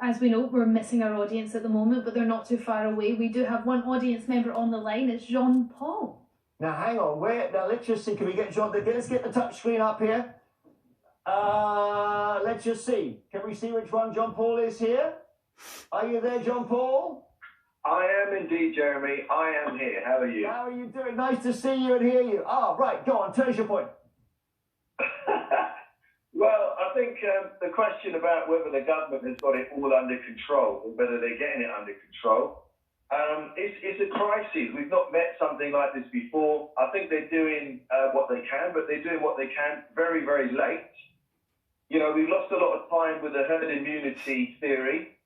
As we know, we're missing our audience at the moment, but they're not too far away. We do have one audience member on the line. It's Jean-Paul. Now, hang on. Now, let's just see. Can we get John? Let's get the touch screen up here. Let's just see. Can we see which one Jean-Paul is here? Are you there, Jean-Paul? I am indeed, Jeremy. I am here. How are you? How are you doing? Nice to see you and hear you. Right. Go on. Tell us your point. Well, I think the question about whether the government has got it all under control or whether they're getting it under control, it's a crisis. We've not met something like this before. I think they're doing what they can, but they're doing what they can very, very late. You know, we've lost a lot of time with the herd immunity theory.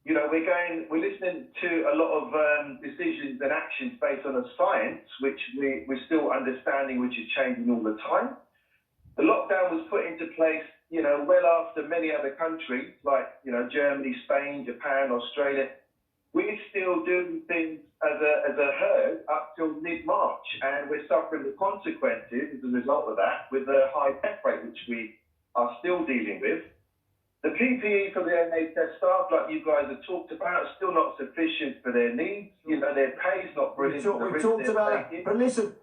You know, we're listening to a lot of decisions and actions based on a science, which we're still understanding, which is changing all the time. The lockdown was put into place, you know, well after many other countries like, you know, Germany, Spain, Japan, Australia. We're still doing things as a herd up till mid-March, and we're suffering the consequences as a result of that with the high death rate, which we are still dealing with. The PPE for the NHS staff, like you guys have talked about, is still not sufficient for their needs. You know, their pay is not brilliant. We talked about it. But listen,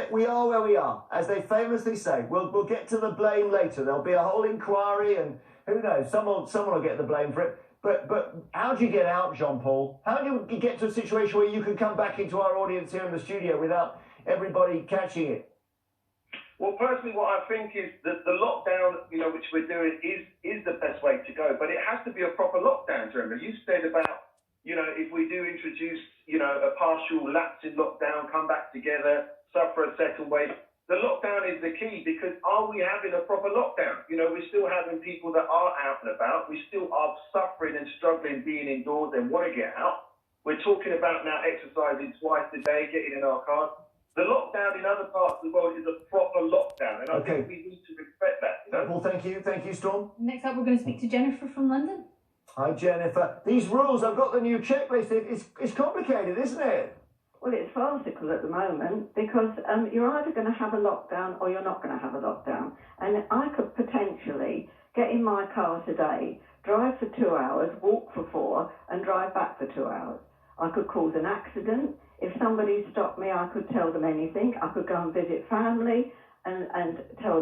we are where we are. As they famously say, we'll get to the blame later. There'll be a whole inquiry, and who knows, someone will get the blame for it. But how do you get out, Jean-Paul? How do you get to a situation where you can come back into our audience here in the studio without everybody catching it? Well, personally, what I think is that the lockdown, you know, which we're doing is the best way to go. But it has to be a proper lockdown, Jeremy. You said about, you know, if we do introduce, you know, a partial lapse in lockdown, come back together, suffer a second wave. The lockdown is the key, because are we having a proper lockdown? You know, we're still having people that are out and about. We still are suffering and struggling being indoors and want to get out. We're talking about now exercising twice a day, getting in our cars. The lockdown in other parts of the world is a proper lockdown, and I think we need to respect that. You know? Well, thank you. Thank you, Storm. Next up, we're going to speak to Jennifer from London. Hi, Jennifer. These rules, I've got the new checklist. It's complicated, isn't it? Well, it's farcical at the moment, because you're either going to have a lockdown or you're not going to have a lockdown. And I could potentially get in my car today, drive for 2 hours, walk for 4, and drive back for 2 hours. I could cause an accident. If somebody stopped me, I could tell them anything. I could go and visit family and tell